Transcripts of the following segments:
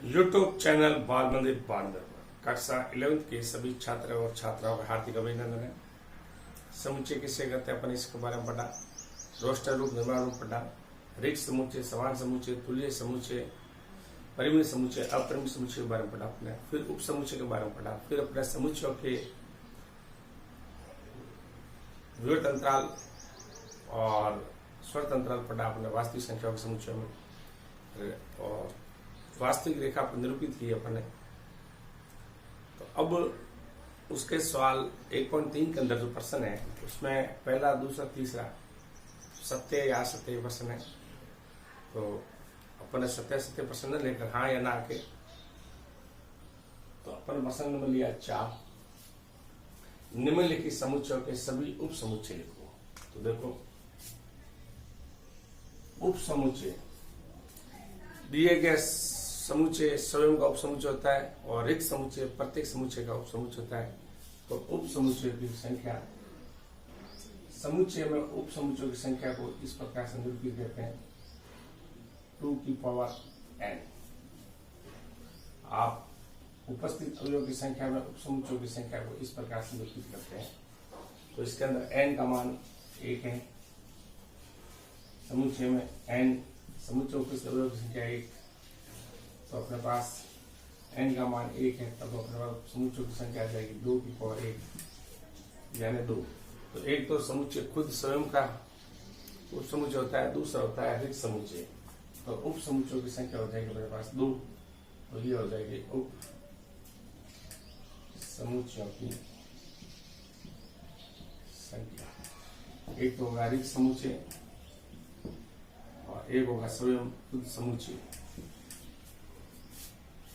YouTube channel बाल मंदिर बांदर कक्षा 11th के सभी छात्र और छात्राओं का हार्दिक अभिनंदन है। समुच्चय किसे कहते हैं अपन इसके बारे में पढ़ा, रोस्टर रूप, निर्माण रूप पढ़ा, रिक्त समुच्चय, समान समुच्चय, तुल्य समुच्चय, परिमित समुच्चय, अपरिमित समुच्चय के बारे में पढ़ा अपने, फिर उप समुच्चय के बारे में पढ़ा, फिर अपने समुच्चयों के विवृत अंतराल और स्वरत अंतराल पढ़ा अपने वास्तविक संख्याओं के समुच्चयों में, और वास्तविक रेखा पर निरूपित की अपन ने। तो अब उसके सवाल 1.3 के अंदर जो प्रश्न है उसमें पहला, दूसरा, तीसरा सत्य या असत्य प्रश्न है। तो अपन ने सत्य सत्य प्रश्न लेकर हाँ या ना के, तो अपन प्रश्न नंबर लिया 4, निम्नलिखित समुच्चयों के सभी उप समुच्चय लिखो। तो देखो, उप समुच्चय दिए गए समुच्चय स्वयं का उप समुच्चय होता है और रिक्त समुच्चय प्रत्येक समुच्चय का उप समुच्चय होता है। तो उप समुच्चय की संख्या, समुच्चय में उप समुच्चयों की संख्या को इस प्रकार से निरूपित करते हैं 2 की पावर n। आप उपस्थित अवयवों की संख्या में उप समुच्चयों की संख्या को इस प्रकार से निरूपित करते हैं। तो इसके अंदर n का मान 1 है, समुच्चय में n समुच्चय उपस्थित अवयवों की संख्या 1, तो अपने पास n का मान 1 है, तब अपने पास समुच्चयों की संख्या आ जाएगी 2 की पावर 1 यानी 2। तो एक तो समुच्चय खुद स्वयं का उप समुच्चय होता है, दूसरा होता है रिक्त समुच्चय। तो उप समुच्चयों की संख्या हो जाएगी अपने पास 2, तो ये हो जाएगी उप समुच्चयों की संख्या। एक तो होगा रिक्त समुच्चय और एक होगा स्वयं खुद समुच्चय।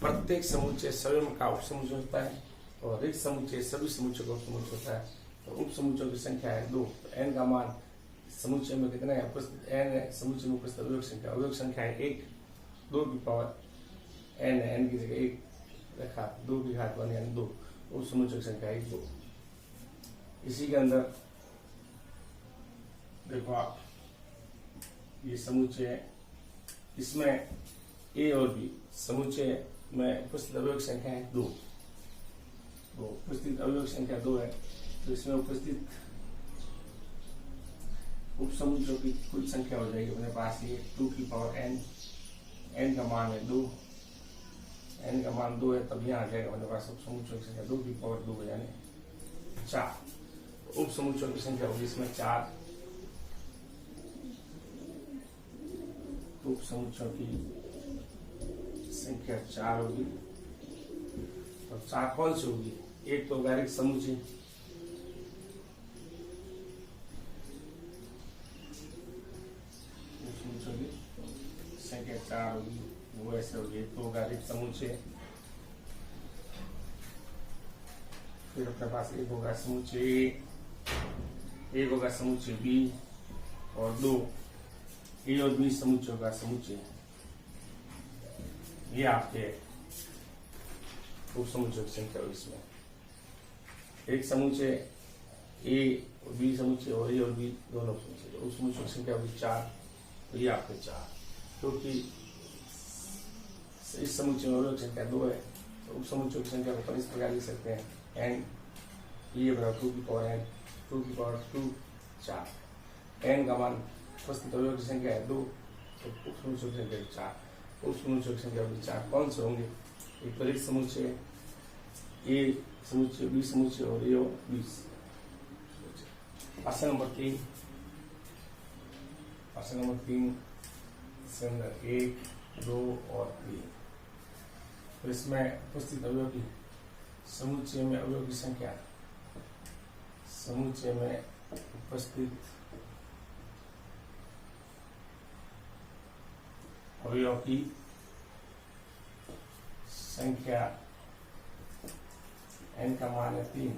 प्रत्येक समुच्चय स्वयं का उप समुच्चय होता है और रिक्त समुच्चय सभी समुच्चय का उप समुच्चय होता है। तो उप समुच्चयों की संख्या है 2। तो n का मान समुच्चय में कितना है, n है, समुच्चय में उपस्थित अवयव संख्या है 1, 2 की पावर n है, n की जगह 1 रखा, 2 की घात 1 यानी 2। उप समुच्चय की संख्या 1, 2। इसी के अंदर देखो आप, ये समुच्चय है, इसमें a और b समुच्चय में उपस्थित अवयव की संख्या है 2। तो उपस्थित अवयव की संख्या 2 है, तो इसमें उपस्थित उप समुच्चयों की कुल संख्या हो जाएगी अपने पास ये 2 की पावर n। n का मान है 2, n का मान 2 है, तब यहाँ आ जाएगा अपने पास उप समुच्चयों की संख्या 2 की पावर 2 यानी 4। उप समुच्चयों की संख्या होगी इसमें 4, उप समुच्चयों की संख्या 4 होगी। तो 4 कौन सी होगी, एक तो होगा रिक्त समुच्चय, संख्या 4 होगी, वो ऐसे होगी। एक तो होगा रिक्त समुच्चय, फिर अपने पास एक होगा समुच्चय, एक होगा समुच्चय बी और 2 ए और बी समुच्चयों का समुच्चय। ये आपके उप समुच्चयों की संख्या होगी। इसमें एक समुच्चय ए और बी समुच्चय और ए और बी दोनों समुच्चय, उप समुच्चयों की संख्या होगी 4। तो ये आपके 4, क्योंकि इस समुच्चय में अवयव की संख्या 2 है, तो उप समुच्चयों की संख्या को इस प्रकार लिख सकते हैं n, ये बराबर 2 की पावर n, 2 की पावर 2 4। n का मान उपस्थित अवयव की संख्या है 2, तो उप समुच्चयों की संख्या 4। उप समुच्चयों की संख्या 4 कौन से होंगे, एक तो रिक्त समुच्चय, ए समुच्चय, बी समुच्चय और ए और बी। प्रश्न नंबर 3, प्रश्न नंबर 3 इसके अंदर 1, 2 और 3। तो इसमें उपस्थित अवयव की समुच्चय में अवयव की संख्या, समुच्चय में उपस्थित अवयव की संख्या n का मान है 3।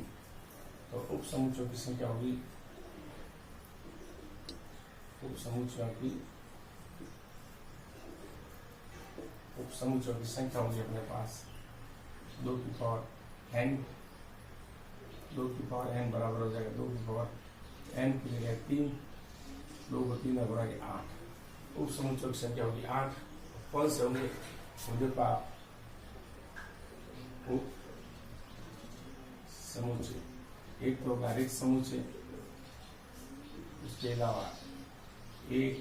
तो उप समुच्चयों की संख्या होगी, उप समुच्चयों की संख्या होगी अपने पास 2 की पावर n, 2 की पावर n बराबर हो जाएगा 2 की पावर n की जगह 3, 2 को 3 में गुणा के 8। उप समुच्चयों की संख्या होगी 8। कौन से होंगे, देखो आप उप समुच्चय, एक तो होगा रिक्त समुच्चय, उसके अलावा 1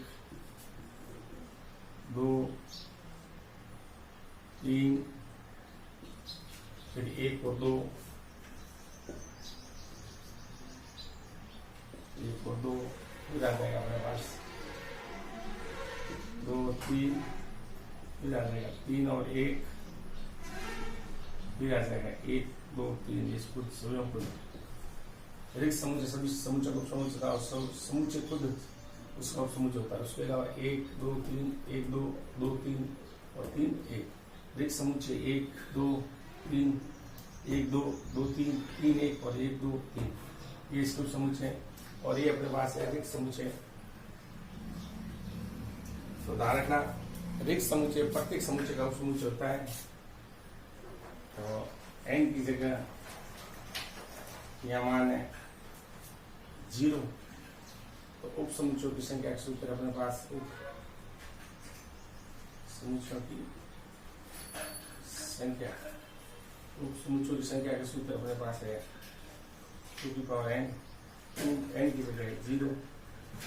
2 3 फिर 1 और 2 1 और 2 फिर आ जाएगा हमारे पास 2 3 फिर आ जाएगा 3 और 1 फिर आ जाएगा 1 2 3 इसको स्वयं खुद रिक्त समुच्चय सभी समुच्चय को समुच्चय का समुच्चय खुद उसका समुच्चय होता है। उसके अलावा 1 2 3 1 2 2 3 और 3 1 रिक्त समुच्चय 1 2 3 1 2 2 3 3 1 और 1 2 3 ये इसको समुच्चय और ये अपने पास है रिक्त समुच्चय। तो ध्यान रखना रिक्त समुच्चय प्रत्येक समुच्चय का उपसमुच्चय होता है। तो n की जगह यह मान है 0 तो उप समुच्चयों की संख्या के सूत्र अपने पास उप समुच्चयों की संख्या उप समुच्चयों की संख्या के सूत्र अपने पास है 2 की पावर n n की जगह 0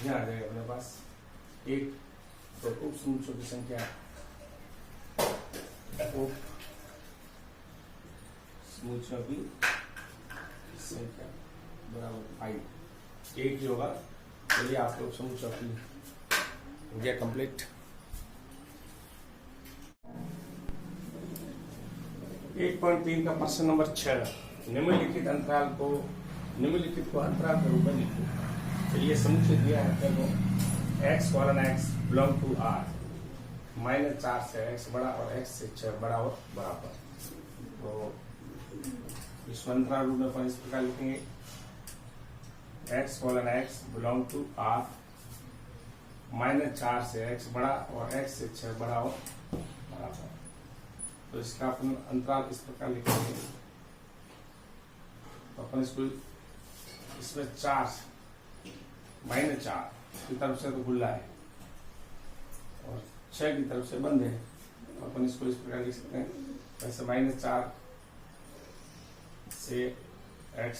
यहाँ आ जाएगा अपने पास 1 तो उप समुच्चयों की संख्या उप समुच्चयों की संख्या बराबर 5 1 ही होगा। चलिए आप लोग समुच्चयों की हो गया कंप्लीट। 1.3 का प्रश्न नंबर 6 निम्नलिखित को अंतराल के रूप में लिखो। तो ये समुच्चय दिया है चलो x colon x belong to r -4 से x बड़ा और x से 6 बड़ा और बराबर। तो इस अंतराल रूप में अपन इस प्रकार लिखेंगे x colon x belong to r -4 से x बड़ा और x से 6 बड़ा और बराबर। तो इसका अपन अंतराल इस प्रकार लिखेंगे। तो अपन इसको इसमें 4 -4 की तरफ से तो खुला है और 6 की तरफ से बंद है। तो अपन इसको इस प्रकार लिख सकते हैं वैसे -4 से x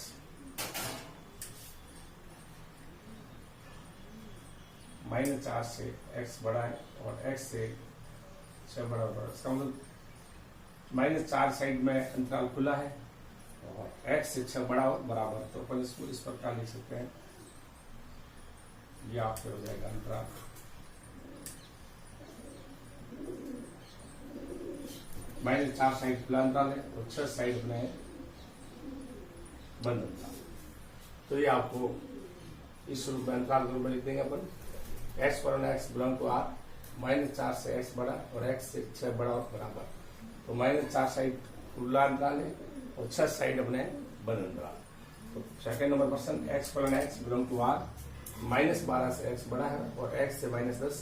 -4 से x बड़ा है और x से 6 बड़ा बड़ा। इसका मतलब -4 साइड में अंतराल खुला है और x से 6 बड़ा और बराबर। तो अपन इसको इस प्रकार लिख सकते हैं ये आपके हो जाएगा अंतराल -4 साइड खुला अंतराल है और 6 साइड अपने बंद अंतराल। तो ये आपको इस रूप में अंतराल के रूप में लिख देंगे अपन x colon x belong to r -4 से x बड़ा और x से 6 बड़ा और बराबर। तो -4 साइड खुला अंतराल है और 6 साइड अपने बंद अंतराल। तो second number question x colon x belong to r -12 से x बड़ा है और x से -10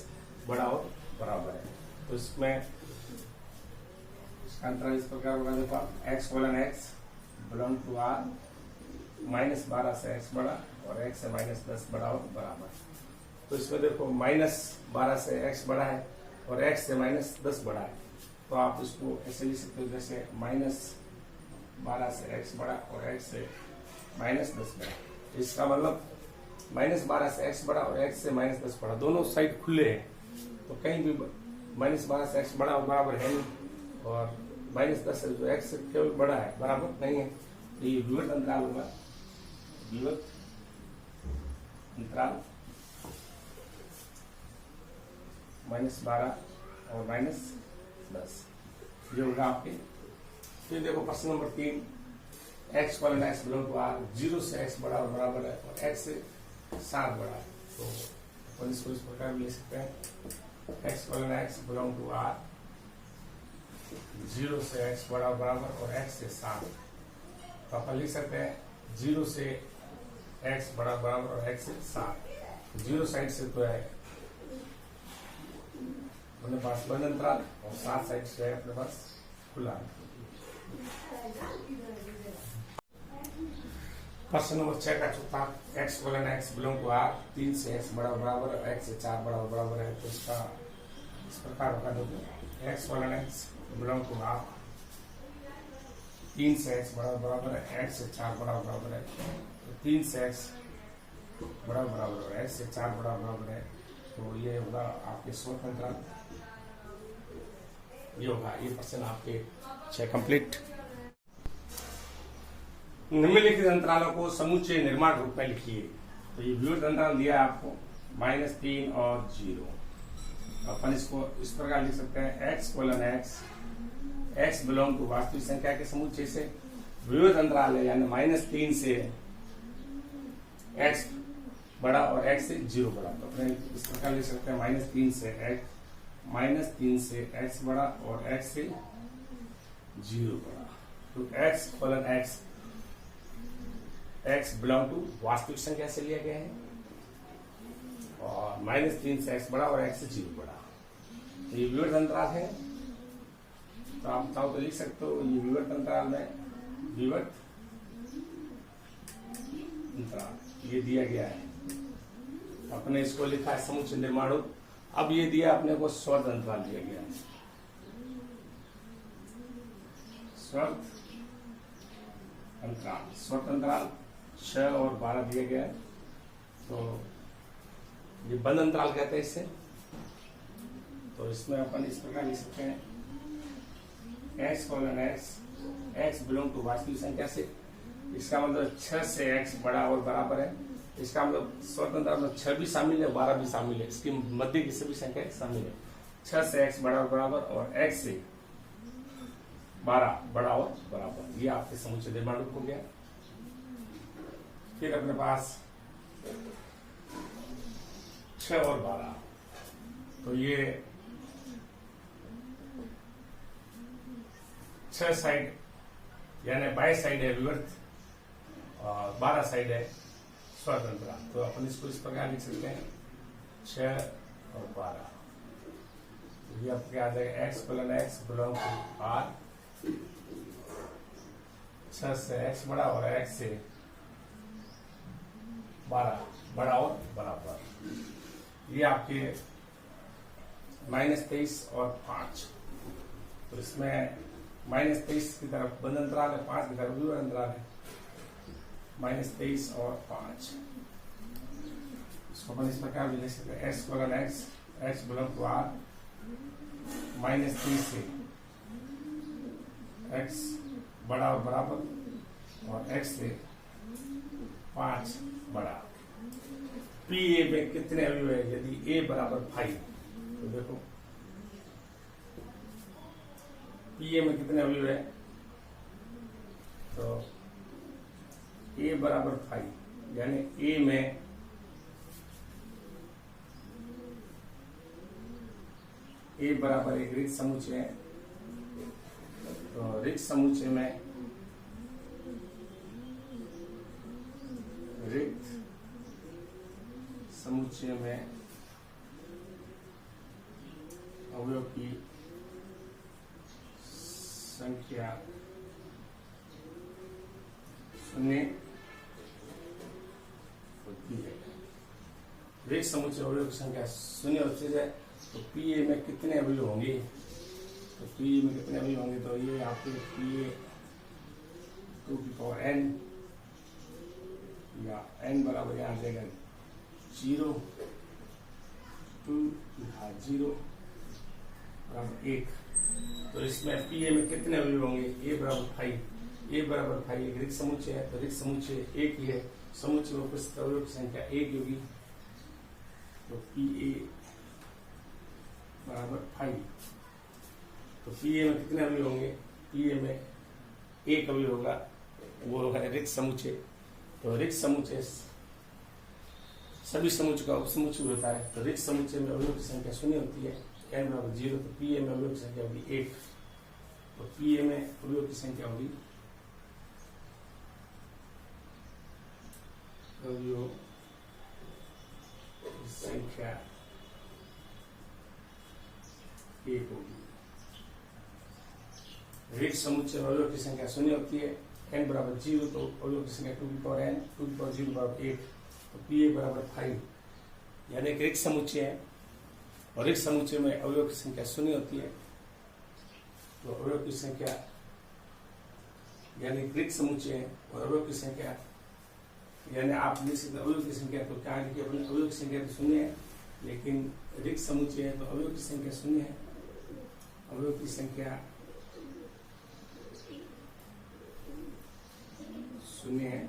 बड़ा और बराबर है। तो इसमें इसका अंतराल इस प्रकार होगा देखो x colon x belong to r -12 से x बड़ा और x से -10 बड़ा और बराबर। तो इसमें देखो -12 से x बड़ा है और x से -10 बड़ा है। तो आप इसको ऐसे लिख सकते हो जैसे -12 से x बड़ा और x से -10 बड़ा। इसका मतलब -12 से x बड़ा और x से -10 बड़ा दोनों साइड खुले हैं। तो कहीं भी -12 से x बड़ा और बराबर है नहीं और -10 से जो x से केवल बड़ा है बराबर नहीं है। तो ये विवर्त अंतराल होगा विवर्त अंतराल -12 और -10 ये होगा आपके। फिर देखो प्रश्न नंबर 3 x colon x belong to r 0 से x बड़ा और बराबर है और x से 7 बड़ा है। तो अपन इसको इस प्रकार भी लिख सकते हैं x colon x belong to r 0 से x बड़ा और बराबर और x से 7। तो अपन लिख सकते हैं 0 से x बड़ा बराबर और x से 7। 0 साइड से तो है अपने पास बंद अंतराल और 7 साइड से है अपने पास खुला। प्रश्न नंबर 6 का चौथा x colon x belong to r 3 से x बड़ा बराबर और x से 4 बड़ा बराबर है। तो इसका इस प्रकार होगा देखो x colon x belong to r 3 से x बराबर है, x से 4 बराबर है, तो 3 से x बराबर है, x से 4 बराबर है, तो ये होगा आपके स्वतंत्र अंतराल, ये होगा ये प्रश्न आपके 6 कंप्लीट। निम्नलिखित अंतरालों को समुच्चय निर्माण रूप में लिखिए। तो ये विविध अंतराल दिया है आपको -3 और 0। अपन इसको इस प्रकार लिख सकते हैं x बिलोंग टू वास्तविक संख्या के समुच्चय से विविध अंतराल है, यानी -3 से x बड़ा और x से 0 बड़ा। तो अपने इस प्रकार लिख सकते हैं -3 से x बड़ा और x से 0 बड़ा। तो x बिलोंग टू वास्तविक संख्या से लिया गया है और -3 से x बड़ा और x से 0 बड़ा। तो ये विविध अंतराल है, तो आप चाहो तो लिख सकते हो ये विविध अंतराल में विविध अंतराल ये दिया गया है, अपने इसको लिखा है समुच्चय निर्माण रूप। अब ये दिया अपने को स्वतंत्र अंतराल दिया गया है, स्वतंत्र अंतराल 6 और 12 दिया गया है। तो ये बंद अंतराल कहते हैं इसे। तो इसमें अपन इस प्रकार लिख सकते हैं x बिलोंग टू वास्तविक संख्या से, इसका मतलब 6 से x बड़ा और बराबर है। इसका मतलब स्वतंत्र में 6 भी शामिल है, 12 भी शामिल है, इसके मध्य की सभी संख्या शामिल है। 6 से x बड़ा और बराबर और x से 12 बड़ा और बराबर, ये आपके समुच्चय निर्माण रूप हो गया। फिर अपने पास 6 और 12, तो ये 6 साइड यानी बाई साइड है विवर्त और 12 साइड है स्वतंत्र। तो अपन इसको इस प्रकार लिख सकते हैं 6 और 12। तो ये आपके आ जाएगा x बिलोंग टू r, 6 से x बड़ा और x से 12 बड़ा और बराबर। ये आपके -23 और 5। तो इसमें -23 की तरफ बंद अंतराल है, 5 की तरफ विविध अंतराल है, -23 और 5। इसको अपन इस प्रकार भी लिख सकते हैं x बिलोंग टू r, -3 से x बड़ा और बराबर और x से 5 बड़ा। PA में कितने अवयव है? यदि A बराबर 5, तो देखो PA में कितने अवयव है? तो A बराबर 5, यानी A में A बराबर एक रिक्त समुच्चय है। तो रिक्त समुच्चय में अवयव की संख्या 0 होती है। रिक्त समुच्चय अवयव की संख्या 0 होती है। तो PA में कितने अवयव होंगे? तो PA में कितने अवयव होंगे? तो ये आपके PA 2n या n बराबर यहाँ आ जाएगा 0, 2 बराबर 1। तो इसमें PA में कितने अवयव होंगे? A बराबर 5 एक रिक्त समुच्चय है, तो रिक्त समुच्चय एक ही है, समुच्चय में उपस्थित अवयव की संख्या 1 होगी। तो PA बराबर 5। तो PA में कितने अवयव होंगे? PA में एक अवयव होगा, वो है रिक्त समुच्चय। तो रिक्त समुच्चय सभी समुच्चय का उपसमुच्चय होता है। तो रिक्त समुच्चय में अवयव की संख्या 0 होती है, n बराबर 0। तो PA में अवयव की संख्या होगी 1। तो PA में अवयव की संख्या होगी संख्या 1 होगी। रिक्त समुच्चय में अवयव की संख्या 0 होती है, n बराबर 0। तो अवयव की संख्या 2n, 2 बराबर 1। तो PA बराबर 5, यानी एक रिक्त समुच्चय है और रिक्त समुच्चय में अवयव की संख्या 0 होती है। तो अवयव की संख्या यानी रिक्त समुच्चय है और अवयव की संख्या, यानी आप लिख सकते अवयव की संख्या, तो क्या है कि अपने अवयव की संख्या तो शून्य है, लेकिन रिक्त समुच्चय है तो अवयव की संख्या शून्य है, अवयव की संख्या शून्य है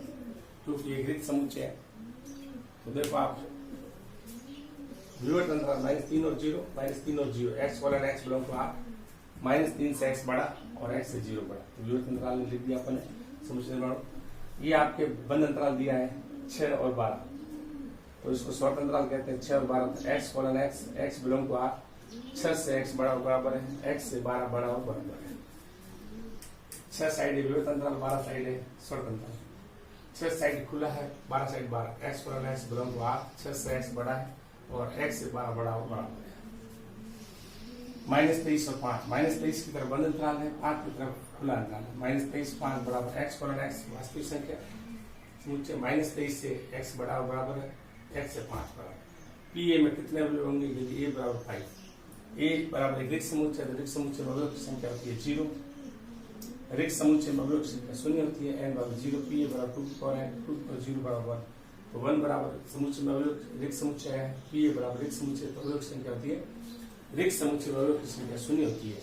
क्योंकि एक रिक्त समुच्चय है। तो देखो आप विवर्त अंतराल -3 और 0, -3 और 0, x colon x belong to R, -3 से x बड़ा और x से 0 बड़ा। तो विवर्त अंतराल में लिख दिया अपन ने समुच्चय निर्माण। ये आपके बंद अंतराल दिया है 6 और 12, तो इसको शॉर्ट अंतराल कहते हैं। 6 और 12, तो x colon x belong to R, 6 से x बड़ा और बराबर है, x से 12 बड़ा और बराबर है। 6 साइड है विवर्त अंतराल, 12 साइड है शॉर्ट अंतराल। 6 साइड खुला है, 12 side 12, x colon x belong to R, 6 से x बड़ा है और x से 12 बड़ा और बराबर है। -23 और 5, -23 की तरफ बंद अंतराल है, 5 की तरफ खुला अंतराल है। -23 5 बराबर x कॉलन x वास्तविक संख्या समुच्चय, -23 से x बड़ा और बराबर है, x से 5 बराबर। P में कितने अवयव होंगे? यदि a बराबर 5, a बराबर एक रिक्त समुच्चय, तो रिक्त समुच्चय में अवयव की संख्या होती है 0, रिक्त समुच्चय में अवयव की संख्या शून्य होती है, n बराबर 0, P बराबर 2 की पावर n, 2 की पावर 0 बराबर 1, तो 1 बराबर समुच्चय में अवयव रिक्त समुच्चय है, P बराबर रिक्त समुच्चय, तो अवयव की संख्या होती है, रिक्त समुच्चय में अवयव की संख्या शून्य होती है।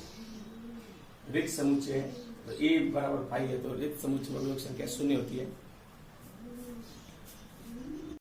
रिक्त समुच्चय तो a बराबर 5 है, तो रिक्त समुच्चय में अवयव की संख्या शून्य होती है।